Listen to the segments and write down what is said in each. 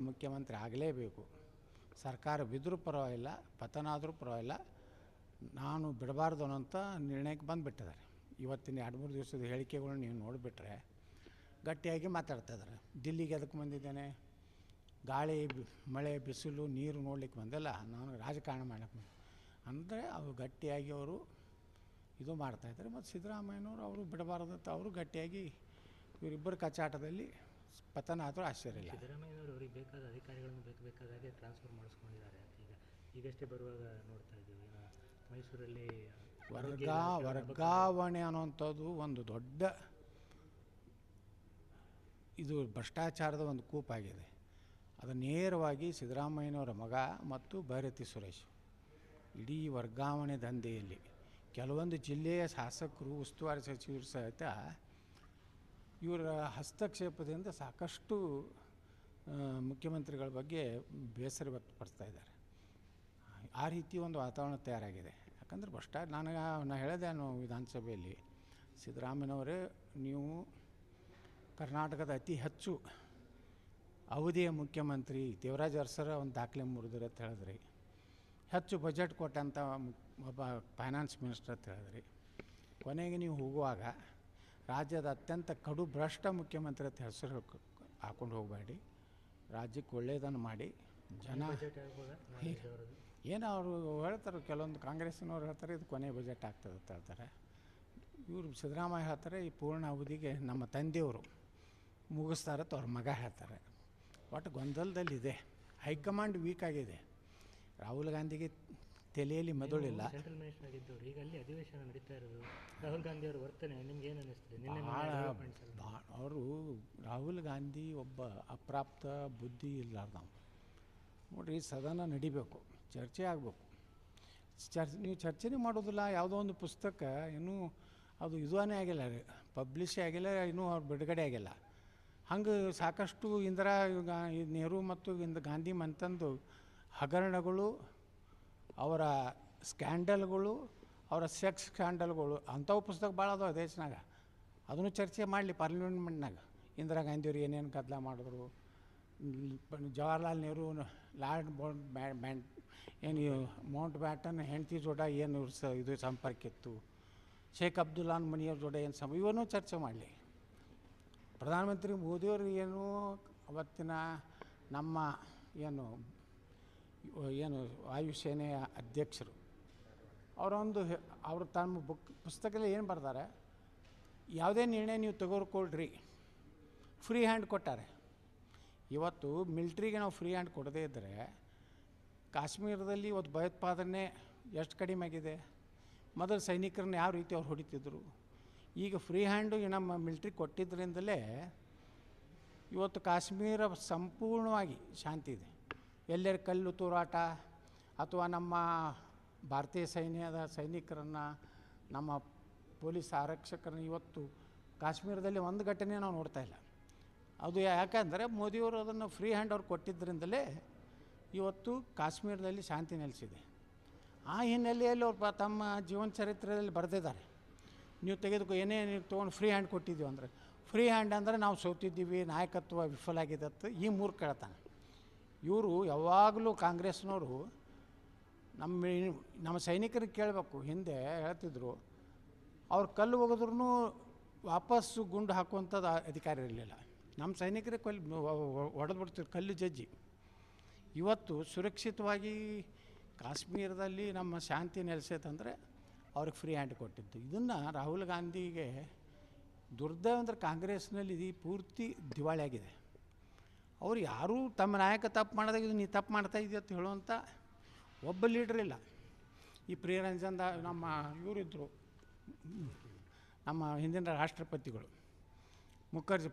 ಮುಖ್ಯಮಂತ್ರಿ ಆಗಲೇಬೇಕು. ಸರ್ಕಾರ ಬಿದ್ದರೂ ಪರವಾಗಿಲ್ಲ, ಪತನ ಆದರೂ ಪರವಾಗಿಲ್ಲ, ನಾನು ಬಿಡಬಾರ್ದು ಅನ್ನೋಂಥ ನಿರ್ಣಯಕ್ಕೆ ಬಂದುಬಿಟ್ಟಿದ್ದಾರೆ. ಇವತ್ತಿನ 2-3 ದಿವಸದ ಹೇಳಿಕೆಗಳನ್ನ ನೀವು ನೋಡಿಬಿಟ್ರೆ ಗಟ್ಟಿಯಾಗಿ ಮಾತಾಡ್ತಾ ಇದ್ದಾರೆ. ದಿಲ್ಲಿಗೆ ಅದಕ್ಕೆ ಬಂದಿದ್ದೇನೆ, ಗಾಳಿ ಮಳೆ ಬಿಸಿಲು ನೀರು ನೋಡ್ಲಿಕ್ಕೆ ಬಂದಿಲ್ಲ, ನಾನು ರಾಜಕಾರಣ ಮಾಡಕ್ಕೆ ಅಂದರೆ ಅವರು ಗಟ್ಟಿಯಾಗಿ ಅವರು ಇದು ಮಾಡ್ತಾಯಿದ್ದಾರೆ. ಮತ್ತು ಸಿದ್ದರಾಮಯ್ಯನವರು ಅವರು ಬಿಡಬಾರ್ದಂತ ಅವರು ಗಟ್ಟಿಯಾಗಿ ಇವರಿಬ್ಬರ ಕಚಾಟದಲ್ಲಿ ಪತನ ಆದರೂ ಆಶ್ಚರ್ಯ ಇಲ್ಲ. ಸಿದ್ದರಾಮಯ್ಯನವರು ಅವರಿಗೆ ಬೇಕಾದ ಅಧಿಕಾರಿಗಳನ್ನು ಬೇಕಾದಾಗೆ ಟ್ರಾನ್ಸ್ಫರ್ ಮಾಡಿಸ್ಕೊಂಡಿದ್ದಾರೆ. ಈಗಷ್ಟೇ ಬರುವಾಗ ನೋಡ್ತಾ ಇದ್ದೀವಿ, ಮೈಸೂರಲ್ಲಿ ವರ್ಗಾವಣೆ ಅನ್ನೋಂಥದ್ದು ಒಂದು ದೊಡ್ಡ ಇದು ಭ್ರಷ್ಟಾಚಾರದ ಒಂದು ಕೂಪಾಗಿದೆ. ಅದು ನೇರವಾಗಿ ಸಿದ್ದರಾಮಯ್ಯನವರ ಮಗ ಮತ್ತು ಭೈರತಿ ಸುರೇಶ್ ಇಡೀ ವರ್ಗಾವಣೆ ದಂಧೆಯಲ್ಲಿ ಕೆಲವೊಂದು ಜಿಲ್ಲೆಯ ಶಾಸಕರು, ಉಸ್ತುವಾರಿ ಸಚಿವರು ಸಹಿತ ಇವರ ಹಸ್ತಕ್ಷೇಪದಿಂದ ಸಾಕಷ್ಟು ಮುಖ್ಯಮಂತ್ರಿಗಳ ಬಗ್ಗೆ ಬೇಸರ ವ್ಯಕ್ತಪಡಿಸ್ತಾ ಇದ್ದಾರೆ. ಆ ರೀತಿ ಒಂದು ವಾತಾವರಣ ತಯಾರಾಗಿದೆ. ಯಾಕಂದರೆ ನಾನು ಹೇಳಿದೆ ವಿಧಾನಸಭೆಯಲ್ಲಿ, ಸಿದ್ದರಾಮಯ್ಯನವರೇ ನೀವು ಕರ್ನಾಟಕದ ಅತಿ ಹೆಚ್ಚು ಅವಧಿಯ ಮುಖ್ಯಮಂತ್ರಿ, ದೇವರಾಜ ಅರಸರ ಒಂದು ದಾಖಲೆ ಮುರಿದ್ರಿ ಅಂತ ಹೇಳಿದ್ರಿ, ಹೆಚ್ಚು ಬಜೆಟ್ ಕೊಟ್ಟಂಥ ಒಬ್ಬ ಫೈನಾನ್ಸ್ ಮಿನಿಸ್ಟರ್ ಅಂತ ಹೇಳಿದ್ರಿ. ಕೊನೆಗೆ ನೀವು ಹೋಗುವಾಗ ರಾಜ್ಯದ ಅತ್ಯಂತ ಕಡು ಭ್ರಷ್ಟ ಮುಖ್ಯಮಂತ್ರಿ ಅಂತ ಹೆಸರು ಹಾಕ್ಕೊಂಡು ಹೋಗಬೇಡಿ, ರಾಜ್ಯಕ್ಕೆ ಒಳ್ಳೆಯದನ್ನು ಮಾಡಿ. ಜನ ಏನೋ ಅವರು ಹೇಳ್ತಾರೆ, ಕೆಲವೊಂದು ಕಾಂಗ್ರೆಸ್ಸಿನವ್ರು ಹೇಳ್ತಾರೆ ಇದು ಕೊನೆ ಬಜೆಟ್ ಆಗ್ತದೆ ಅಂತ ಹೇಳ್ತಾರೆ. ಇವರು ಸಿದ್ದರಾಮಯ್ಯ ಹೇಳ್ತಾರೆ ಈ ಪೂರ್ಣ ಅವಧಿಗೆ ನಮ್ಮ ತಂದೆಯವರು ಮುಗಿಸ್ತಾರತ್ತ ಅವ್ರ ಮಗ ಹೇಳ್ತಾರೆ. ಒಟ್ಟು ಗೊಂದಲದಲ್ಲಿದೆ. ಹೈಕಮಾಂಡ್ ವೀಕ್ ಆಗಿದೆ. ರಾಹುಲ್ ಗಾಂಧಿಗೆ ತಲೆಯಲ್ಲಿ ಮೆದುಳಿಲ್ಲ. ಸೆಂಟ್ರಲ್ ಮಿನಿಸ್ಟರ್ ಆಗಿದ್ದವರು ಈಗ ಅಲ್ಲಿ ಅಧಿವೇಶನ ನಡೀತಾ ಇರೋದು, ರಾಹುಲ್ ಗಾಂಧಿ ಅವರ ವರ್ತನೆ ನಿಮ್ಗೆ ಏನು ಅನ್ನಿಸ್ತದೆ? ಅವರು ರಾಹುಲ್ ಗಾಂಧಿ ಒಬ್ಬ ಅಪ್ರಾಪ್ತ ಬುದ್ಧಿ ಇರಲಾರ್ದವ. ನೋಡಿರಿ, ಸದನ ನಡಿಬೇಕು, ಚರ್ಚೆ ಆಗಬೇಕು. ನೀವು ಚರ್ಚೆನೇ ಮಾಡೋದಿಲ್ಲ. ಯಾವುದೋ ಒಂದು ಪುಸ್ತಕ ಇನ್ನೂ ಅದು ಇದುವೇ ಆಗಿಲ್ಲ, ಪಬ್ಲಿಷೇ ಆಗಿಲ್ಲ, ಇನ್ನೂ ಅವ್ರು ಬಿಡುಗಡೆ ಆಗಿಲ್ಲ. ಹಂಗೆ ಸಾಕಷ್ಟು ನೆಹರು ಮತ್ತು ಗಾಂಧಿ ಮಂತಂದು ಹಗರಣಗಳು, ಅವರ ಸ್ಕ್ಯಾಂಡಲ್ಗಳು, ಅವರ ಸೆಕ್ಸ್ ಸ್ಕ್ಯಾಂಡಲ್ಗಳು, ಅಂಥವು ಪುಸ್ತಕ ಭಾಳ ಅದಾವ ದೇಶನಾಗ. ಅದನ್ನು ಚರ್ಚೆ ಮಾಡಲಿ ಪಾರ್ಲಿಮೆಂಟ್ನಾಗ. ಇಂದಿರಾ ಗಾಂಧಿಯವರು ಏನೇನು ಗದ್ದಲ ಮಾಡಿದ್ರು, Jawaharlal Nehru lord Mount baton ಹೆಂಡತಿ ಜೋಡ ಏನು ಇದು ಸಂಪರ್ಕ ಇತ್ತು, ಶೇಖ್ ಅಬ್ದುಲ್ಲಾನ್ ಮನಿಯವ್ರ ಜೋಡ ಏನು ಇವನ್ನೂ ಚರ್ಚೆ ಮಾಡಲಿ. ಪ್ರಧಾನಮಂತ್ರಿ ಮೋದಿಯವರು ಏನು ಅವತ್ತಿನ ನಮ್ಮ ಏನು ವಾಯುಸೇನೆಯ ಅಧ್ಯಕ್ಷರು ಅವರು ತಮ್ಮ ಪುಸ್ತಕದಲ್ಲಿ ಏನು ಬರ್ತಾರೆ, ಯಾವುದೇ ನಿರ್ಣಯ ನೀವು ತೆಗೆದುಕೊಳ್ರಿ, ಫ್ರೀ ಹ್ಯಾಂಡ್ ಕೊಟ್ಟಾರೆ. ಇವತ್ತು ಮಿಲ್ಟ್ರಿಗೆ ನಾವು ಫ್ರೀ ಹ್ಯಾಂಡ್ ಕೊಡದೇ ಇದ್ದರೆ ಕಾಶ್ಮೀರದಲ್ಲಿ ಇವತ್ತು ಭಯೋತ್ಪಾದನೆ ಎಷ್ಟು ಕಡಿಮೆ ಆಗಿದೆ. ಮೊದಲು ಸೈನಿಕರನ್ನ ಯಾವ ರೀತಿ ಅವ್ರು ಹೊಡಿತಿದ್ರು. ಈಗ ಫ್ರೀ ಹ್ಯಾಂಡು ನಮ್ಮ ಮಿಲ್ಟ್ರಿ ಕೊಟ್ಟಿದ್ದರಿಂದಲೇ ಇವತ್ತು ಕಾಶ್ಮೀರ ಸಂಪೂರ್ಣವಾಗಿ ಶಾಂತಿ ಇದೆ. ಎಲ್ಲರ ಕಲ್ಲು ತೂರಾಟ ಅಥವಾ ನಮ್ಮ ಭಾರತೀಯ ಸೈನ್ಯದ ಸೈನಿಕರನ್ನು, ನಮ್ಮ ಪೊಲೀಸ್ ಆರಕ್ಷಕರನ್ನು ಇವತ್ತು ಕಾಶ್ಮೀರದಲ್ಲಿ ಒಂದು ಘಟನೆ ನಾವು ನೋಡ್ತಾ ಇಲ್ಲ. ಅದು ಯಾಕಂದರೆ ಮೋದಿಯವರು ಅದನ್ನು ಫ್ರೀ ಹ್ಯಾಂಡ್ ಅವ್ರು ಕೊಟ್ಟಿದ್ದರಿಂದಲೇ ಇವತ್ತು ಕಾಶ್ಮೀರದಲ್ಲಿ ಶಾಂತಿ ನೆಲೆಸಿದೆ. ಆ ಹಿನ್ನೆಲೆಯಲ್ಲಿ ಅವ್ರು ತಮ್ಮ ಜೀವನ ಚರಿತ್ರೆಯಲ್ಲಿ ಬರೆದಿದ್ದಾರೆ. ನೀವು ಏನೇ ನೀವು ತೊಗೊಂಡು ಫ್ರೀ ಹ್ಯಾಂಡ್ ಕೊಟ್ಟಿದ್ದೀವಿ ಅಂದರೆ, ಫ್ರೀ ಹ್ಯಾಂಡ್ ಅಂದರೆ ನಾವು ಸೋತಿದ್ದೀವಿ, ನಾಯಕತ್ವ ವಿಫಲ ಆಗಿದೆ ಅಂತ ಈ ಮೂರ್ಖ ಹೇಳ್ತಾನೆ. ಇವರು ಯಾವಾಗಲೂ ಕಾಂಗ್ರೆಸ್ನವರು ನಮ್ಮ ಸೈನಿಕರಿಗೆ ಕೇಳಬೇಕು. ಹಿಂದೆ ಹೇಳ್ತಿದ್ರು, ಅವ್ರು ಕಲ್ಲು ಹೋಗಿದ್ರೂ ವಾಪಸ್ಸು ಗುಂಡು ಹಾಕುವಂಥದ್ದು ಅಧಿಕಾರ ಇರಲಿಲ್ಲ. ನಮ್ಮ ಸೈನಿಕರೇ ಹೊಡೆದು ಬಿಡ್ತಿದ್ರು ಕಲ್ಲು ಜಜ್ಜಿ. ಇವತ್ತು ಸುರಕ್ಷಿತವಾಗಿ ಕಾಶ್ಮೀರದಲ್ಲಿ ನಮ್ಮ ಶಾಂತಿ ನೆಲೆಸೈತಂದರೆ ಅವ್ರಿಗೆ ಫ್ರೀ ಹ್ಯಾಂಡ್ ಕೊಟ್ಟಿದ್ದು. ಇದನ್ನು ರಾಹುಲ್ ಗಾಂಧಿಗೆ ದುರ್ದೈವ ಅಂದರೆ ಕಾಂಗ್ರೆಸ್ನಲ್ಲಿ ಇದು ಪೂರ್ತಿ ದಿವಾಳಿ ಆಗಿದೆ. ಅವರು ಯಾರೂ ತಮ್ಮ ನಾಯಕ ತಪ್ಪು ಮಾಡಿದಾಗ ಇದು ನೀ ತಪ್ಪು ಮಾಡ್ತಾ ಇದೆಯಾ ಅಂತ ಹೇಳುವಂಥ ಒಬ್ಬ ಲೀಡ್ರ್ ಇಲ್ಲ. ಈ ಪ್ರಿಯರಂಜನ್ ನಮ್ಮ ಇವರಿದ್ದರು, ನಮ್ಮ ಹಿಂದಿನ ರಾಷ್ಟ್ರಪತಿಗಳು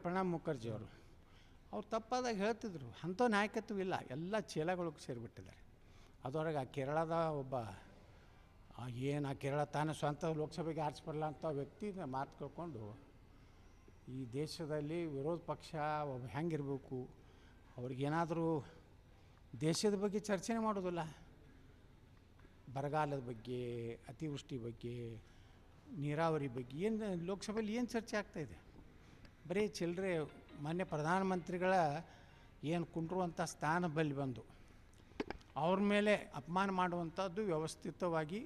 ಪ್ರಣಬ್ ಮುಖರ್ಜಿ ಅವ್ರು ತಪ್ಪಾದಾಗ ಹೇಳ್ತಿದ್ರು. ಅಂಥ ನಾಯಕತ್ವ ಇಲ್ಲ, ಎಲ್ಲ ಚೇಲಗಳಿಗೆ ಸೇರಿಬಿಟ್ಟಿದ್ದಾರೆ. ಅದರೊಳಗೆ ಆ ಕೇರಳದ ಒಬ್ಬ ಆ ಕೇರಳ ತಾನು ಸ್ವಂತ ಲೋಕಸಭೆಗೆ ಆರಿಸ್ಬರಲ್ಲ ಅಂತ ವ್ಯಕ್ತಿ ಮಾತು ಕೇಳ್ಕೊಂಡು ಈ ದೇಶದಲ್ಲಿ ವಿರೋಧ ಪಕ್ಷ ಒಬ್ಬ ಹೆಂಗಿರಬೇಕು, ಅವ್ರಿಗೇನಾದರೂ ದೇಶದ ಬಗ್ಗೆ ಚರ್ಚೆನೇ ಮಾಡೋದಿಲ್ಲ. ಬರಗಾಲದ ಬಗ್ಗೆ, ಅತಿವೃಷ್ಟಿ ಬಗ್ಗೆ, ನೀರಾವರಿ ಬಗ್ಗೆ ಏನು ಲೋಕಸಭೆಯಲ್ಲಿ ಏನು ಚರ್ಚೆ ಆಗ್ತಾಯಿದೆ? ಬರೀ ಚಿಲ್ಲರೆ. ಮಾನ್ಯ ಪ್ರಧಾನಮಂತ್ರಿಗಳ ಏನು ಕುಂಡ್ರುವಂಥ ಸ್ಥಾನ ಬಲ್ಲಿ ಬಂದು ಅವ್ರ ಮೇಲೆ ಅಪಮಾನ ಮಾಡುವಂಥದ್ದು ವ್ಯವಸ್ಥಿತವಾಗಿ.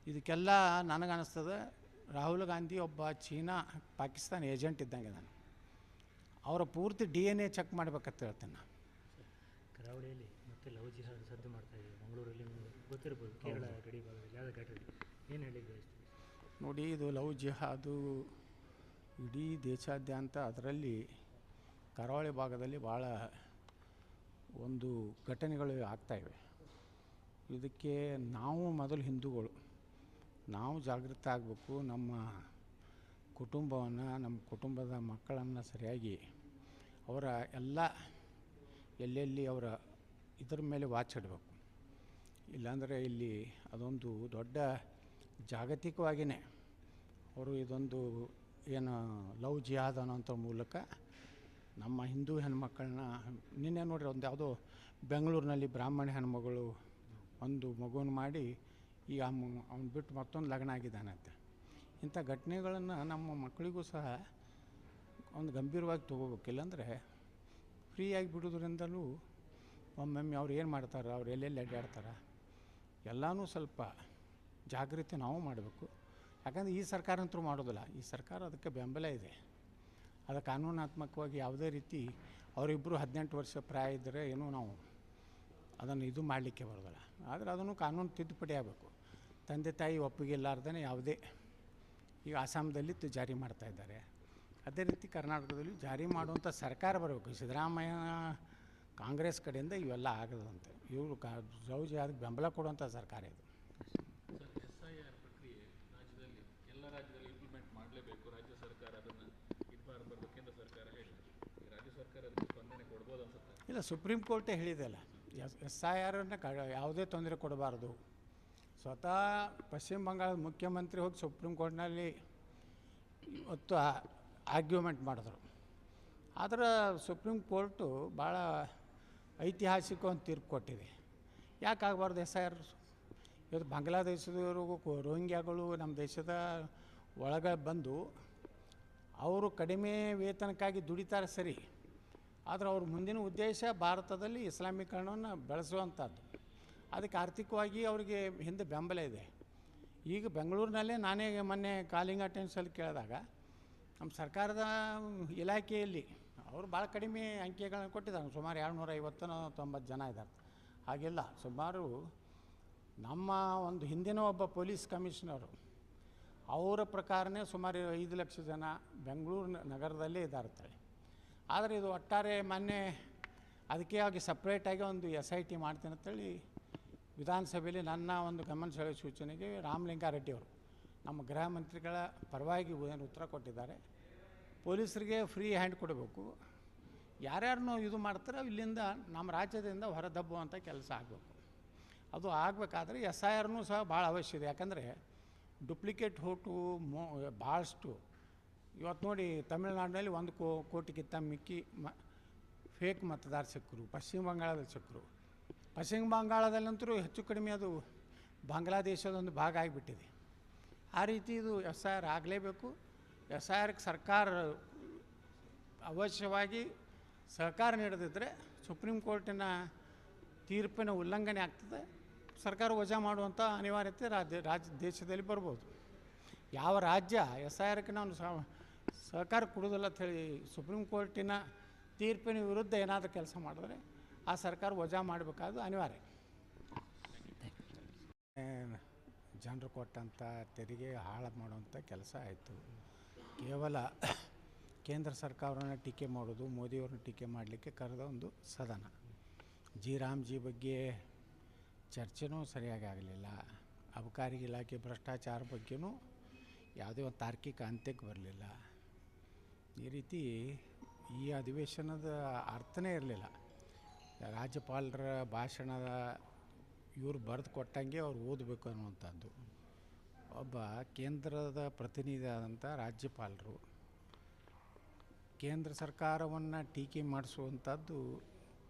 ಇದಕ್ಕೆಲ್ಲ ನನಗನ್ನಿಸ್ತದೆ ರಾಹುಲ್ ಗಾಂಧಿ ಒಬ್ಬ ಚೀನಾ ಪಾಕಿಸ್ತಾನ ಏಜೆಂಟ್ ಇದ್ದಂಗೆ ನಾನು. ಅವರ ಪೂರ್ತಿ DNA ಚೆಕ್ ಮಾಡ್ಬೇಕಂತ ಹೇಳ್ತೇನೆ ನಾನು. ಕರಾವಳಿಯಲ್ಲಿ ಮತ್ತೆ ಲವ್ ಜಿಹಾದ್ ಸದ್ದು ಮಾಡ್ತಾ ಇದ್ದೀವಿ. ಮಂಗಳೂರಲ್ಲಿ ನಿಮಗೆ ಗೊತ್ತಿರ್ಬೋದು, ಕೇರಳ ಗಡಿ ಭಾಗದಲ್ಲಿ ಯಾವುದೇ ಘಟನೆ ಏನು ಹೇಳಿದ್ದು ನೋಡಿ, ಇದು ಲವ್ ಜಿಹಾದು ಇಡೀ ದೇಶಾದ್ಯಂತ, ಅದರಲ್ಲಿ ಕರಾವಳಿ ಭಾಗದಲ್ಲಿ ಭಾಳ ಒಂದು ಘಟನೆಗಳು ಆಗ್ತಾಯಿವೆ. ಇದಕ್ಕೆ ನಾವು ಮೊದಲು ಹಿಂದೂಗಳು ನಾವು ಜಾಗೃತ ಆಗಬೇಕು. ನಮ್ಮ ಕುಟುಂಬವನ್ನು, ನಮ್ಮ ಕುಟುಂಬದ ಮಕ್ಕಳನ್ನು ಸರಿಯಾಗಿ ಅವರ ಎಲ್ಲ ಎಲ್ಲೆಲ್ಲಿ ಅವರ ಇದ್ರ ಮೇಲೆ ವಾಚ್ ಇಡಬೇಕು. ಇಲ್ಲಾಂದರೆ ಇಲ್ಲಿ ಅದೊಂದು ದೊಡ್ಡ ಜಾಗತಿಕವಾಗಿಯೇ ಅವರು ಇದೊಂದು ಏನು ಲವ್ ಜಿಹಾದ್ ಅನ್ನೋಂಥ ಮೂಲಕ ನಮ್ಮ ಹಿಂದೂ ಹೆಣ್ಮಕ್ಕಳನ್ನ, ನಿನ್ನೆ ನೋಡ್ರಿ ಒಂದು ಯಾವುದೋ ಬೆಂಗಳೂರಿನಲ್ಲಿ ಬ್ರಾಹ್ಮಣ ಹೆಣ್ಮಗಳು ಒಂದು ಮಗುವನ್ನು ಮಾಡಿ ಈಗ ಅವ್ನು ಬಿಟ್ಟು ಮತ್ತೊಂದು ಲಗ್ನ ಆಗಿದ್ದಾನಂತೆ. ಇಂಥ ಘಟನೆಗಳನ್ನು ನಮ್ಮ ಮಕ್ಕಳಿಗೂ ಸಹ ಒಂದು ಗಂಭೀರವಾಗಿ ತೊಗೋಬೇಕು. ಇಲ್ಲಾಂದರೆ ಫ್ರೀಯಾಗಿ ಬಿಡೋದ್ರಿಂದಲೂ ಒಮ್ಮೊಮ್ಮೆ ಅವ್ರು ಏನು ಮಾಡ್ತಾರೆ, ಅವ್ರು ಎಲ್ಲೆಲ್ಲಿ ಅಡ್ಡಾಡ್ತಾರೆ, ಎಲ್ಲನೂ ಸ್ವಲ್ಪ ಜಾಗೃತಿ ನಾವು ಮಾಡಬೇಕು. ಯಾಕಂದರೆ ಈ ಸರ್ಕಾರ ಅಂತೂ ಮಾಡೋದಿಲ್ಲ. ಈ ಸರ್ಕಾರ ಅದಕ್ಕೆ ಬೆಂಬಲ ಇದೆ. ಅದು ಕಾನೂನಾತ್ಮಕವಾಗಿ ಯಾವುದೇ ರೀತಿ ಅವರಿಬ್ಬರು 18 ವರ್ಷ ಪ್ರಾಯ ಇದ್ದರೆ ಏನೂ ನಾವು ಅದನ್ನು ಇದು ಮಾಡಲಿಕ್ಕೆ ಬರೋದಿಲ್ಲ. ಆದರೆ ಅದನ್ನು ಕಾನೂನು ತಿದ್ದುಪಡಿ ಆಗಬೇಕು. ತಂದೆ ತಾಯಿ ಒಪ್ಪಿಗೆ ಇಲ್ಲಾರ್ದೇ ಯಾವುದೇ, ಈಗ ಅಸ್ಸಾಂದಲ್ಲಿ ಜಾರಿ ಮಾಡ್ತಾಯಿದ್ದಾರೆ, ಅದೇ ರೀತಿ ಕರ್ನಾಟಕದಲ್ಲಿ ಜಾರಿ ಮಾಡುವಂಥ ಸರ್ಕಾರ ಬರಬೇಕು. ಸಿದ್ದರಾಮಯ್ಯ ಕಾಂಗ್ರೆಸ್ ಕಡೆಯಿಂದ ಇವೆಲ್ಲ ಆಗದಂತೆ. ಇವರು ಲವ್ ಜಿಹಾದ್ಗೆ ಬೆಂಬಲ ಕೊಡುವಂಥ ಸರ್ಕಾರ ಇದು. SIR ಪ್ರಕ್ರಿಯೆ ರಾಜ್ಯದಲ್ಲಿ ಎಲ್ಲ ರಾಜ್ಯದಲ್ಲಿ ಇಂಪ್ಲಿಮೆಂಟ್ ಮಾಡಲೇಬೇಕು. ರಾಜ್ಯ ಸರ್ಕಾರ ಅದನ್ನು ಇರಬಾರ್ದು ಕೇಂದ್ರ ಸರ್ಕಾರ ಹೇಳಿದೆ. ರಾಜ್ಯ ಸರ್ಕಾರ ಅದಕ್ಕೆ ಸ್ಪಂದನೆ ಕೊಡ್ಬೋದು ಅನ್ಸುತ್ತೆ. ಇಲ್ಲ, ಸುಪ್ರೀಂ ಕೋರ್ಟೇ ಹೇಳಿದೆಲ್ಲ, SIR ಯಾವುದೇ ತೊಂದರೆ ಕೊಡಬಾರ್ದು. ಸ್ವತಃ ಪಶ್ಚಿಮ ಬಂಗಾಳದ ಮುಖ್ಯಮಂತ್ರಿ ಹೋಗಿ ಸುಪ್ರೀಂ ಕೋರ್ಟ್ನಲ್ಲಿ ಇವತ್ತು ಆರ್ಗ್ಯುಮೆಂಟ್ ಮಾಡಿದ್ರು. ಆದರೆ ಸುಪ್ರೀಂ ಕೋರ್ಟು ಭಾಳ ಐತಿಹಾಸಿಕ ಒಂದು ತೀರ್ಪು ಕೊಟ್ಟಿದೆ. ಯಾಕೆ ಆಗಬಾರ್ದು SIR? ಇವತ್ತು ಬಾಂಗ್ಲಾದೇಶದವರೆಗೂ ರೋಹಿಂಗ್ಯಾಗಳು ನಮ್ಮ ದೇಶದ ಒಳಗೆ ಬಂದು ಅವರು ಕಡಿಮೆ ವೇತನಕ್ಕಾಗಿ ದುಡಿತಾರೆ ಸರಿ, ಆದರೆ ಅವ್ರ ಮುಂದಿನ ಉದ್ದೇಶ ಭಾರತದಲ್ಲಿ ಇಸ್ಲಾಮೀಕರಣವನ್ನು ಬೆಳೆಸುವಂಥದ್ದು. ಅದಕ್ಕೆ ಆರ್ಥಿಕವಾಗಿ ಅವರಿಗೆ ಹಿಂದೆ ಬೆಂಬಲ ಇದೆ. ಈಗ ಬೆಂಗಳೂರಿನಲ್ಲೇ ನಾನೇ ಮೊನ್ನೆ ಕಾಲಿಂಗ್ ಅಟೆಂಡ್ಸಲ್ಲಿ ಕೇಳಿದಾಗ ನಮ್ಮ ಸರ್ಕಾರದ ಇಲಾಖೆಯಲ್ಲಿ ಅವರು ಭಾಳ ಕಡಿಮೆ ಅಂಕೆಗಳನ್ನು ಕೊಟ್ಟಿದ್ದಾರೆ. ಸುಮಾರು 250-90 ಜನ ಇದ್ದಾರೆ. ಹಾಗೆಲ್ಲ ಸುಮಾರು ನಮ್ಮ ಒಂದು ಹಿಂದಿನ ಒಬ್ಬ ಪೊಲೀಸ್ ಕಮಿಷನರು ಅವರ ಪ್ರಕಾರನೇ ಸುಮಾರು 5 ಲಕ್ಷ ಜನ ಬೆಂಗಳೂರು ನಗರದಲ್ಲೇ ಇದ್ದಾರೆ. ಆದರೆ ಇದು ಒಟ್ಟಾರೆ ಮೊನ್ನೆ ಅದಕ್ಕೆ ಆಗಿ ಸಪ್ರೇಟಾಗಿ ಒಂದು SIT ಮಾಡ್ತೀನಿ ಅಂತೇಳಿ ವಿಧಾನಸಭೆಯಲ್ಲಿ ನನ್ನ ಒಂದು ಗಮನ ಸೆಳೆಯುವ ಸೂಚನೆಗೆ ರಾಮಲಿಂಗಾರೆಡ್ಡಿ ಅವರು ನಮ್ಮ ಗೃಹ ಮಂತ್ರಿಗಳ ಪರವಾಗಿ ಏನು ಉತ್ತರ ಕೊಟ್ಟಿದ್ದಾರೆ. ಪೊಲೀಸರಿಗೆ ಫ್ರೀ ಹ್ಯಾಂಡ್ ಕೊಡಬೇಕು, ಯಾರ್ಯಾರನ್ನೂ ಇದು ಮಾಡ್ತಾರೆ ಇಲ್ಲಿಂದ ನಮ್ಮ ರಾಜ್ಯದಿಂದ ಹೊರದಬ್ಬುವಂಥ ಕೆಲಸ ಆಗಬೇಕು. ಅದು ಆಗಬೇಕಾದ್ರೆ SIRನೂ ಸಹ ಭಾಳ ಅವಶ್ಯ ಇದೆ. ಯಾಕಂದರೆ ಡುಪ್ಲಿಕೇಟ್ ಓಟು ಭಾಳಷ್ಟು ಇವತ್ತು ನೋಡಿ ತಮಿಳುನಾಡಿನಲ್ಲಿ 1 ಕೋಟಿಗಿಂತ ಮಿಕ್ಕಿ ಫೇಕ್ ಮತದಾರ ಸಿಕ್ಕರು, ಪಶ್ಚಿಮ ಬಂಗಾಳದಲ್ಲಿ ಸಿಕ್ಕರು. ಪಶ್ಚಿಮ ಬಂಗಾಳದಲ್ಲಂತೂ ಹೆಚ್ಚು ಕಡಿಮೆ ಅದು ಬಾಂಗ್ಲಾದೇಶದೊಂದು ಭಾಗ ಆಗಿಬಿಟ್ಟಿದೆ. ಆ ರೀತಿ ಇದು SIR ಆಗಲೇಬೇಕು. SIRಗೆ ಸರ್ಕಾರ ಅವಶ್ಯವಾಗಿ ಸಹಕಾರ ನೀಡದಿದ್ದರೆ ಸುಪ್ರೀಂ ಕೋರ್ಟಿನ ತೀರ್ಪಿನ ಉಲ್ಲಂಘನೆ ಆಗ್ತದೆ. ಸರ್ಕಾರ ವಜಾ ಮಾಡುವಂಥ ಅನಿವಾರ್ಯತೆ ದೇಶದಲ್ಲಿ ಬರ್ಬೋದು. ಯಾವ ರಾಜ್ಯ SIRಗೆ ನಾವು ಸಹಕಾರ ಕೊಡೋದಿಲ್ಲ ಅಂಥೇಳಿ ಸುಪ್ರೀಂ ಕೋರ್ಟಿನ ತೀರ್ಪಿನ ವಿರುದ್ಧ ಏನಾದರೂ ಕೆಲಸ ಮಾಡಿದ್ರೆ ಆ ಸರ್ಕಾರ ವಜಾ ಮಾಡಬೇಕಾದ್ದು ಅನಿವಾರ್ಯ. ಜನರು ಕೊಟ್ಟಂಥ ತೆರಿಗೆ ಹಾಳು ಮಾಡುವಂಥ ಕೆಲಸ ಆಯಿತು. ಕೇವಲ ಕೇಂದ್ರ ಸರ್ಕಾರವನ್ನು ಟೀಕೆ ಮಾಡೋದು, ಮೋದಿಯವ್ರನ್ನ ಟೀಕೆ ಮಾಡಲಿಕ್ಕೆ ಕರೆದ ಒಂದು ಸದನ. ರಾಮ್ಜಿ ಬಗ್ಗೆ ಚರ್ಚೆನೂ ಸರಿಯಾಗಿ ಆಗಲಿಲ್ಲ. ಅಬಕಾರಿ ಇಲಾಖೆ ಭ್ರಷ್ಟಾಚಾರ ಬಗ್ಗೆನೂ ಯಾವುದೇ ಒಂದು ತಾರ್ಕಿಕ ಅಂತ್ಯಕ್ಕೆ ಬರಲಿಲ್ಲ. ಈ ರೀತಿ ಈ ಅಧಿವೇಶನದ ಅರ್ಥನೇ ಇರಲಿಲ್ಲ. ರಾಜ್ಯಪಾಲರ ಭಾಷಣದ ಇವರು ಬರೆದು ಕೊಟ್ಟಂಗೆ ಅವ್ರು ಓದಬೇಕು ಅನ್ನುವಂಥದ್ದು. ಒಬ್ಬ ಕೇಂದ್ರದ ಪ್ರತಿನಿಧಿ ಆದಂಥ ರಾಜ್ಯಪಾಲರು ಕೇಂದ್ರ ಸರ್ಕಾರವನ್ನು ಟೀಕೆ ಮಾಡಿಸುವಂಥದ್ದು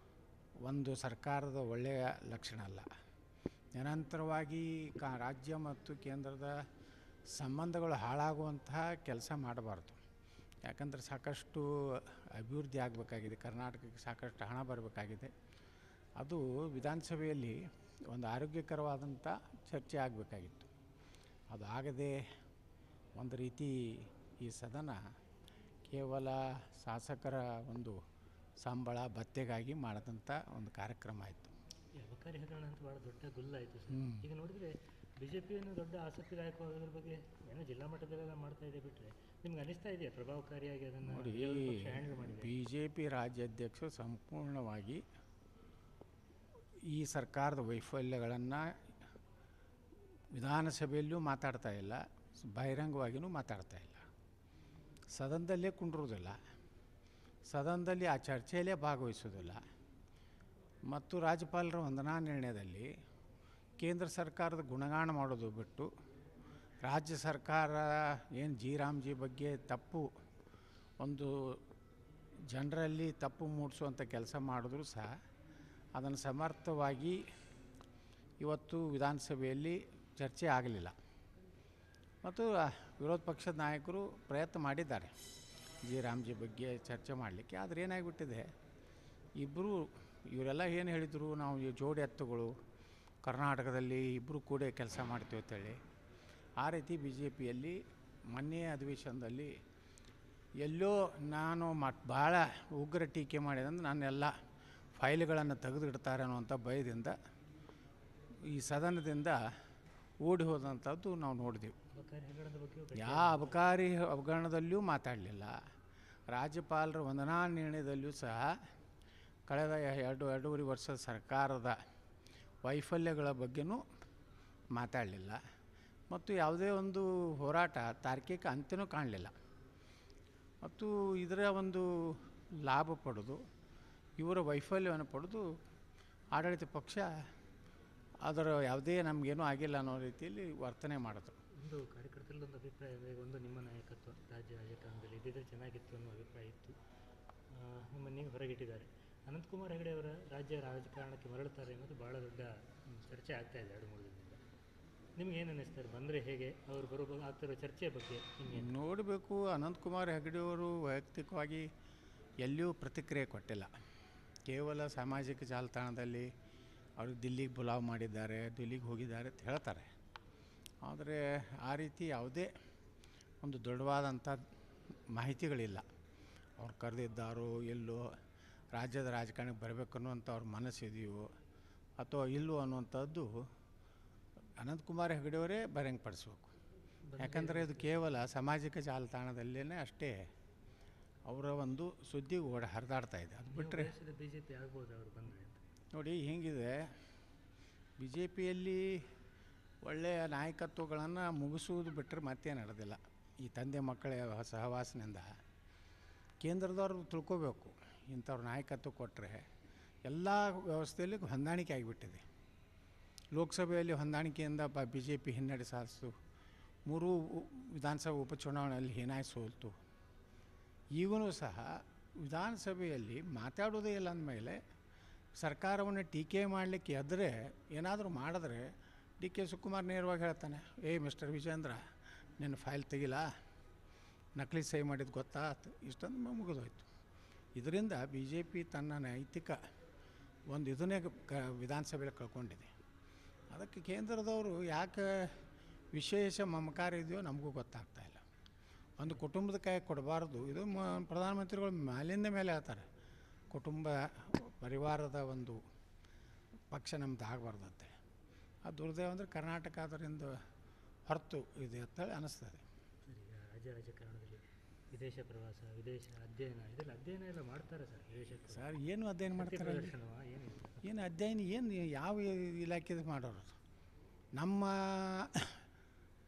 ಒಂದು ಸರ್ಕಾರದ ಒಳ್ಳೆಯ ಲಕ್ಷಣ ಅಲ್ಲ. ನಿರಂತರವಾಗಿ ರಾಜ್ಯ ಮತ್ತು ಕೇಂದ್ರದ ಸಂಬಂಧಗಳು ಹಾಳಾಗುವಂತಹ ಕೆಲಸ ಮಾಡಬಾರ್ದು. ಯಾಕಂದರೆ ಸಾಕಷ್ಟು ಅಭಿವೃದ್ಧಿ ಆಗಬೇಕಾಗಿದೆ, ಕರ್ನಾಟಕಕ್ಕೆ ಸಾಕಷ್ಟು ಹಣ ಬರಬೇಕಾಗಿದೆ. ಅದು ವಿಧಾನಸಭೆಯಲ್ಲಿ ಒಂದು ಆರೋಗ್ಯಕರವಾದಂಥ ಚರ್ಚೆ ಆಗಬೇಕಾಗಿತ್ತು. ಅದು ಆಗದೆ ಒಂದು ರೀತಿ ಈ ಸದನ ಕೇವಲ ಶಾಸಕರ ಒಂದು ಸಂಬಳ ಭತ್ಯೆಗಾಗಿ ಮಾಡಿದಂಥ ಒಂದು ಕಾರ್ಯಕ್ರಮ ಆಯಿತು. ಈ ಅಬಕಾರಿ ಹಗರಣ ಅಂತ ಭಾಳ ದೊಡ್ಡ ಗುಲ್ಲಾಯಿತು ಸರ್. ಈಗ ನೋಡಿದರೆ ಬಿ ಜೆ ಪಿಯನ್ನು ದೊಡ್ಡ ಆಸಕ್ತಿದಾಯಕವಾಗೋದ್ರ ಬಗ್ಗೆ ಏನೋ ಜಿಲ್ಲಾ ಮಟ್ಟದಲ್ಲೆಲ್ಲ ಮಾಡ್ತಾ ಇದೆ ಬಿಟ್ಟರೆ ನಿಮ್ಗೆ ಅನಿಸ್ತಾ ಇದೆಯಾ ಪ್ರಭಾವಕಾರಿಯಾಗಿ ಅದನ್ನು ನೋಡಿ, ಹ್ಯಾಂಡಲ್ ಮಾಡಿದೆ? ಬಿ ಜೆ ಪಿ ರಾಜ್ಯಾಧ್ಯಕ್ಷರು ಸಂಪೂರ್ಣವಾಗಿ ಈ ಸರ್ಕಾರದ ವೈಫಲ್ಯಗಳನ್ನು ವಿಧಾನಸಭೆಯಲ್ಲೂ ಮಾತಾಡ್ತಾ ಇಲ್ಲ, ಬಹಿರಂಗವಾಗಿಯೂ ಮಾತಾಡ್ತಾ ಇಲ್ಲ, ಸದನದಲ್ಲೇ ಕುಂಡ್ರೋದಿಲ್ಲ, ಸದನದಲ್ಲಿ ಆ ಚರ್ಚೆಯಲ್ಲೇ ಭಾಗವಹಿಸೋದಿಲ್ಲ. ಮತ್ತು ರಾಜ್ಯಪಾಲರ ವಂದನಾ ನಿರ್ಣಯದಲ್ಲಿ ಕೇಂದ್ರ ಸರ್ಕಾರದ ಗುಣಗಾನ ಮಾಡೋದು ಬಿಟ್ಟು ರಾಜ್ಯ ಸರ್ಕಾರ ಏನು ಜಿ ಬಗ್ಗೆ ತಪ್ಪು ಒಂದು ಜನರಲ್ಲಿ ತಪ್ಪು ಮೂಡಿಸುವಂಥ ಕೆಲಸ ಮಾಡಿದ್ರೂ ಸಹ ಅದನ್ನು ಸಮರ್ಥವಾಗಿ ಇವತ್ತು ವಿಧಾನಸಭೆಯಲ್ಲಿ ಚರ್ಚೆ ಆಗಲಿಲ್ಲ. ಮತ್ತು ವಿರೋಧ ಪಕ್ಷದ ನಾಯಕರು ಪ್ರಯತ್ನ ಮಾಡಿದ್ದಾರೆ ಜಿ ಬಗ್ಗೆ ಚರ್ಚೆ ಮಾಡಲಿಕ್ಕೆ. ಆದರೆ ಏನಾಗಿಬಿಟ್ಟಿದೆ, ಇವರೆಲ್ಲ ಏನು ಹೇಳಿದರು, ನಾವು ಈ ಜೋಡಿ ಎತ್ತುಗಳು ಕರ್ನಾಟಕದಲ್ಲಿ ಇಬ್ಬರು ಕೂಡ ಕೆಲಸ ಮಾಡ್ತೀವಿ ಅಂತೇಳಿ. ಆ ರೀತಿ ಬಿ ಜೆ ಪಿಯಲ್ಲಿ ಮೊನ್ನೆ ಅಧಿವೇಶನದಲ್ಲಿ ಎಲ್ಲೋ ನಾನು ಭಾಳ ಉಗ್ರ ಟೀಕೆ ಮಾಡಿದಂದ್ರೆ ನನ್ನೆಲ್ಲ ಫೈಲ್ಗಳನ್ನು ತೆಗೆದಿಡ್ತಾರೆ ಅನ್ನುವಂಥ ಭಯದಿಂದ ಈ ಸದನದಿಂದ ಓಡಿ ಹೋದಂಥದ್ದು ನಾವು ನೋಡಿದೆವು. ಯಾವ ಅಬಕಾರಿ ಹಗರಣದಲ್ಲಿಯೂ ಮಾತಾಡಲಿಲ್ಲ. ರಾಜ್ಯಪಾಲರ ವಂದನಾ ನಿರ್ಣಯದಲ್ಲಿಯೂ ಸಹ ಕಳೆದ ಎರಡೂವರೆ ವರ್ಷದ ಸರ್ಕಾರದ ವೈಫಲ್ಯಗಳ ಬಗ್ಗೆನೂ ಮಾತಾಡಲಿಲ್ಲ. ಮತ್ತು ಯಾವುದೇ ಒಂದು ಹೋರಾಟ ತಾರ್ಕಿಕ ಅಂತ್ಯನೂ ಕಾಣಲಿಲ್ಲ. ಮತ್ತು ಇದರ ಒಂದು ಲಾಭ ಪಡೆದು ಇವರ ವೈಫಲ್ಯವನ್ನು ಪಡೆದು ಆಡಳಿತ ಪಕ್ಷ ಅದರ ಯಾವುದೇ ನಮಗೇನೂ ಆಗಿಲ್ಲ ಅನ್ನೋ ರೀತಿಯಲ್ಲಿ ವರ್ತನೆ ಮಾಡಿದ್ರು. ಒಂದು ಕಾರ್ಯಕರ್ತರಲ್ಲೊಂದು ಅಭಿಪ್ರಾಯ ಅಂದರೆ, ಒಂದು ನಿಮ್ಮ ನಾಯಕತ್ವ ರಾಜ್ಯ ರಾಜಕಾರಣದಲ್ಲಿ ಇದ್ದಿದ್ದರೆ ಚೆನ್ನಾಗಿತ್ತು ಅನ್ನೋ ಅಭಿಪ್ರಾಯ ಇತ್ತು. ನಿಮ್ಮನ್ನು ಹೊರಗಿಟ್ಟಿದ್ದಾರೆ. ಅನಂತಕುಮಾರ್ ಹೆಗಡೆ ಅವರ ರಾಜ್ಯ ರಾಜಕಾರಣಕ್ಕೆ ಮರಳುತ್ತಾರೆ ಅನ್ನೋದು ಭಾಳ ದೊಡ್ಡ ಚರ್ಚೆ ಆಗ್ತಾಯಿದೆ 2-3 ದಿನದಿಂದ. ನಿಮ್ಗೇನು ಅನ್ನಿಸ್ತಾರೆ, ಬಂದರೆ ಹೇಗೆ, ಅವರು ಬರೋ ಆಗ್ತಿರೋ ಚರ್ಚೆಯ ಬಗ್ಗೆ ನಿಮಗೆ ನೋಡಬೇಕು. ಅನಂತಕುಮಾರ್ ಹೆಗಡೆಯವರು ವೈಯಕ್ತಿಕವಾಗಿ ಎಲ್ಲಿಯೂ ಪ್ರತಿಕ್ರಿಯೆ ಕೊಟ್ಟಿಲ್ಲ. ಕೇವಲ ಸಾಮಾಜಿಕ ಜಾಲತಾಣದಲ್ಲಿ ಅವರು ದಿಲ್ಲಿಗೆ ಬುಲಾವ್ ಮಾಡಿದ್ದಾರೆ, ದಿಲ್ಲಿಗೆ ಹೋಗಿದ್ದಾರೆ ಅಂತ ಹೇಳ್ತಾರೆ. ಆದರೆ ಆ ರೀತಿ ಯಾವುದೇ ಒಂದು ದೊಡ್ಡವಾದಂಥ ಮಾಹಿತಿಗಳಿಲ್ಲ. ಅವ್ರು ಕರೆದಿದ್ದಾರೋ ಎಲ್ಲೋ, ರಾಜ್ಯದ ರಾಜಕಾರಣಕ್ಕೆ ಬರಬೇಕು ಅನ್ನುವಂಥ ಅವ್ರ ಮನಸ್ಸಿದೆಯೋ ಅಥವಾ ಇಲ್ಲವೋ ಅನ್ನುವಂಥದ್ದು ಅನಂತಕುಮಾರ್ ಹೆಗಡೆಯವರೇ ಬಹಿರಂಗಪಡಿಸ್ಬೇಕು. ಯಾಕಂದರೆ ಇದು ಕೇವಲ ಸಾಮಾಜಿಕ ಜಾಲತಾಣದಲ್ಲೇ ಅಷ್ಟೇ ಅವರ ಒಂದು ಸುದ್ದಿ ಹರಿದಾಡ್ತಾ ಇದೆ. ಅದು ಬಿಟ್ಟರೆ ಬಿ ಜೆ ಪಿ ಆಗ್ಬೋದು ಅವರು ಬಂದರೆ. ನೋಡಿ, ಹೀಗಿದೆ, ಬಿ ಜೆ ಪಿಯಲ್ಲಿ ಒಳ್ಳೆಯ ನಾಯಕತ್ವಗಳನ್ನು ಮುಗಿಸುವುದು ಬಿಟ್ಟರೆ ಮತ್ತೇ ನಡೆದಿಲ್ಲ. ಈ ತಂದೆ ಮಕ್ಕಳ ಸಹವಾಸದಿಂದ ಕೇಂದ್ರದವ್ರು ತಿಳ್ಕೋಬೇಕು, ಇಂಥವ್ರ ನಾಯಕತ್ವ ಕೊಟ್ಟರೆ ಎಲ್ಲ ವ್ಯವಸ್ಥೆಯಲ್ಲಿ ಹೊಂದಾಣಿಕೆ ಆಗಿಬಿಟ್ಟಿದೆ. ಲೋಕಸಭೆಯಲ್ಲಿ ಹೊಂದಾಣಿಕೆಯಿಂದ ಬಿ ಜೆ ಪಿ ಹಿನ್ನಡೆ ಸಾಧಿಸಿತು. 3 ವಿಧಾನಸಭಾ ಉಪಚುನಾವಣೆಯಲ್ಲಿ ಹೀನಾಗಿ ಸೋಲ್ತು. ಈಗೂ ಸಹ ವಿಧಾನಸಭೆಯಲ್ಲಿ ಮಾತಾಡೋದೇ ಇಲ್ಲ ಅಂದಮೇಲೆ ಸರ್ಕಾರವನ್ನು ಟೀಕೆ ಮಾಡಲಿಕ್ಕೆ ಎದ್ದರೆ ಏನಾದರೂ ಮಾಡಿದ್ರೆ ಡಿ ಕೆ ಶಿವಕುಮಾರ್ ನೇರವಾಗಿ ಹೇಳ್ತಾನೆ, ಮಿಸ್ಟರ್ ವಿಜೇಂದ್ರ, ನಿನ್ನ ಫೈಲ್ ತೆಗಿಲ್ಲ, ನಕಲಿ ಸಹಿ ಮಾಡಿದ್ದು ಗೊತ್ತಾ, ಇಷ್ಟೊಂದು ಮುಗಿದೋಯ್ತು. ಇದರಿಂದ ಬಿ ಜೆ ಪಿ ತನ್ನ ನೈತಿಕ ಒಂದು ಇದನ್ನೇ ವಿಧಾನಸಭೆಯಲ್ಲಿ ಕಳ್ಕೊಂಡಿದೆ. ಅದಕ್ಕೆ ಕೇಂದ್ರದವರು ಯಾಕೆ ವಿಶೇಷ ಮಮಕಾರ ಇದೆಯೋ ನಮಗೂ ಗೊತ್ತಾಗ್ತಾಯಿಲ್ಲ. ಒಂದು ಕುಟುಂಬದ ಕೈ ಕೊಡಬಾರ್ದು. ಇದು ಪ್ರಧಾನಮಂತ್ರಿಗಳು ಮೇಲಿಂದ ಮೇಲೆ ಹೇಳ್ತಾರೆ, ಕುಟುಂಬ ಪರಿವಾರದ ಒಂದು ಪಕ್ಷ ನಮ್ದು ಆಗಬಾರ್ದಂತೆ. ಆ ದುರ್ದೈವ ಅಂದರೆ ಕರ್ನಾಟಕ ಅದರಿಂದ ಹೊರತು ಇದೆ ಅಂತೇಳಿ ಅನ್ನಿಸ್ತದೆ. ಈಗ ರಾಜ್ಯ ರಾಜಕಾರಣದಲ್ಲಿ ವಿದೇಶ ಪ್ರವಾಸ, ವಿದೇಶ ಅಧ್ಯಯನ, ಇದೆಲ್ಲ ಅಧ್ಯಯನ ಎಲ್ಲ ಮಾಡ್ತಾರೆ ಸರ್ ವಿದೇಶಕ್ಕೆ? ಸರ್ ಏನು ಅಧ್ಯಯನ ಮಾಡ್ತಾರೆ? ಏನು ಅಧ್ಯಯನ, ಏನು ಯಾವ ಇಲಾಖೆದು ಮಾಡೋರು? ನಮ್ಮ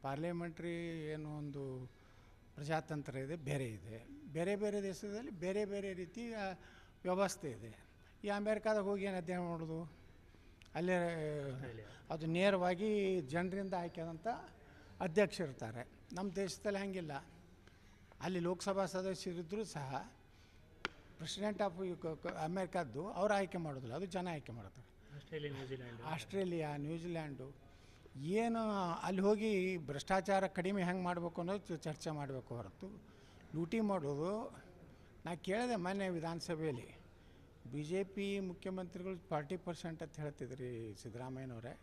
ಪಾರ್ಲಿಮೆಂಟ್ರಿ ಏನು ಒಂದು ಪ್ರಜಾತಂತ್ರ ಇದೆ, ಬೇರೆ ಇದೆ. ಬೇರೆ ಬೇರೆ ದೇಶದಲ್ಲಿ ಬೇರೆ ಬೇರೆ ರೀತಿಯ ವ್ಯವಸ್ಥೆ ಇದೆ. ಈ ಅಮೇರಿಕಾದಾಗ ಹೋಗಿ ಏನು ಅಧ್ಯಯನ ಮಾಡೋದು? ಅಲ್ಲೇ ಅದು ನೇರವಾಗಿ ಜನರಿಂದ ಆಯ್ಕೆಯಾದಂಥ ಅಧ್ಯಕ್ಷರಿರ್ತಾರೆ. ನಮ್ಮ ದೇಶದಲ್ಲಿ ಹಾಗಿಲ್ಲ. ಅಲ್ಲಿ ಲೋಕಸಭಾ ಸದಸ್ಯರಿದ್ದರೂ ಸಹ ಪ್ರೆಸಿಡೆಂಟ್ ಆಫ್ ಅಮೇರಿಕಾದ್ದು ಅವ್ರು ಆಯ್ಕೆ ಮಾಡೋದಿಲ್ಲ, ಅದು ಜನ ಆಯ್ಕೆ ಮಾಡ್ತಾರೆ. ಆಸ್ಟ್ರೇಲಿಯಾ, ನ್ಯೂಜಿಲ್ಯಾಂಡು ಏನು ಅಲ್ಲಿ ಹೋಗಿ ಭ್ರಷ್ಟಾಚಾರ ಕಡಿಮೆ ಹೆಂಗೆ ಮಾಡಬೇಕು ಅನ್ನೋದು ಚರ್ಚೆ ಮಾಡಬೇಕು ಹೊರತು ಲೂಟಿ ಮಾಡೋದು. ನಾ ಕೇಳಿದೆ ಮೊನ್ನೆ ವಿಧಾನಸಭೆಯಲ್ಲಿ, ಬಿ ಜೆ ಪಿ ಮುಖ್ಯಮಂತ್ರಿಗಳು 40% ಅಂತ ಹೇಳ್ತಿದ್ರಿ ಸಿದ್ದರಾಮಯ್ಯನವರೇ.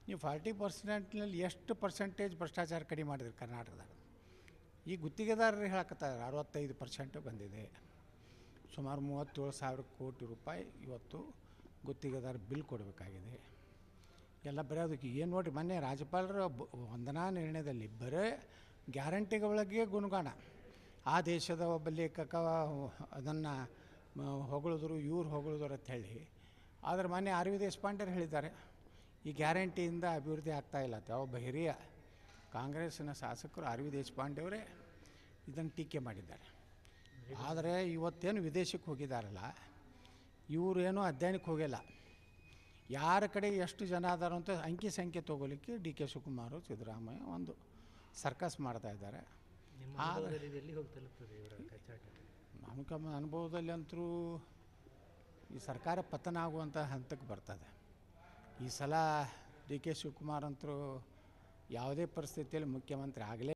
ನೀವು 40%ನಲ್ಲಿ ಎಷ್ಟು ಪರ್ಸೆಂಟೇಜ್ ಭ್ರಷ್ಟಾಚಾರ ಕಡಿಮೆ ಮಾಡಿದ್ರಿ ಕರ್ನಾಟಕದಾಗ? ಈ ಗುತ್ತಿಗೆದಾರರು ಹೇಳಕತ್ತಾರೆ 65% ಬಂದಿದೆ. ಸುಮಾರು 37,000 ಕೋಟಿ ರೂಪಾಯಿ ಇವತ್ತು ಗುತ್ತಿಗೆದಾರ ಬಿಲ್ ಕೊಡಬೇಕಾಗಿದೆ. ಎಲ್ಲ ಬರೀ ಅದಕ್ಕೆ ಏನು ನೋಡಿರಿ, ಮೊನ್ನೆ ರಾಜ್ಯಪಾಲರ ವಂದನಾ ನಿರ್ಣಯದಲ್ಲಿ ಬರೀ ಗ್ಯಾರಂಟಿಗಳಿಗೆ ಗುಣಗಾನ. ಆ ದೇಶದ ಒಬ್ಬ ಲೇಖಕ ಅದನ್ನು ಹೊಗಳಿದ್ರು, ಇವ್ರು ಹೊಗಳಿದ್ರು ಅಂತ ಹೇಳಿ. ಆದರೆ ಮೊನ್ನೆ ಆರ್ ವಿ ದೇಶಪಾಂಡೆರು ಹೇಳಿದ್ದಾರೆ, ಈ ಗ್ಯಾರಂಟಿಯಿಂದ ಅಭಿವೃದ್ಧಿ ಆಗ್ತಾಯಿಲ್ಲ ಅಂತ. ಒಬ್ಬ ಹಿರಿಯ ಕಾಂಗ್ರೆಸ್ಸಿನ ಶಾಸಕರು ಆರ್ ವಿ ದೇಶಪಾಂಡೆಯವರೇ ಇದನ್ನು ಟೀಕೆ ಮಾಡಿದ್ದಾರೆ. ಆದರೆ ಇವತ್ತೇನು ವಿದೇಶಕ್ಕೆ ಹೋಗಿದ್ದಾರಲ್ಲ, ಇವರೇನೂ ಅಧ್ಯಯನಕ್ಕೆ ಹೋಗಿಲ್ಲ. ಯಾರ ಕಡೆ ಎಷ್ಟು ಜನ ಅದಾರೋ ಅಂತ ಅಂಕಿ ಸಂಖ್ಯೆ ತೊಗೊಲಿಕ್ಕೆ ಡಿ ಕೆ ಶಿವಕುಮಾರ್, ಸಿದ್ದರಾಮಯ್ಯ ಒಂದು ಸರ್ಕಸ್ ಮಾಡ್ತಾಯಿದ್ದಾರೆ. ಎಲ್ಲಿ ಹೋಗಿ ತಲುಪ್ತದೆ ಇವರ ಕಚ್ಚಾಟ? ನಮ್ಮ ಅನುಭವದಲ್ಲಿ ಅಂತರೂ ಈ ಸರ್ಕಾರ ಪತನ ಆಗುವಂಥ ಹಂತಕ್ಕೆ ಬರ್ತದೆ. ಈ ಸಲ ಡಿ ಕೆ ಶಿವಕುಮಾರ್ ಅಂತರೂ ಯಾವುದೇ ಪರಿಸ್ಥಿತಿಯಲ್ಲಿ ಮುಖ್ಯಮಂತ್ರಿ ಆಗಲೇ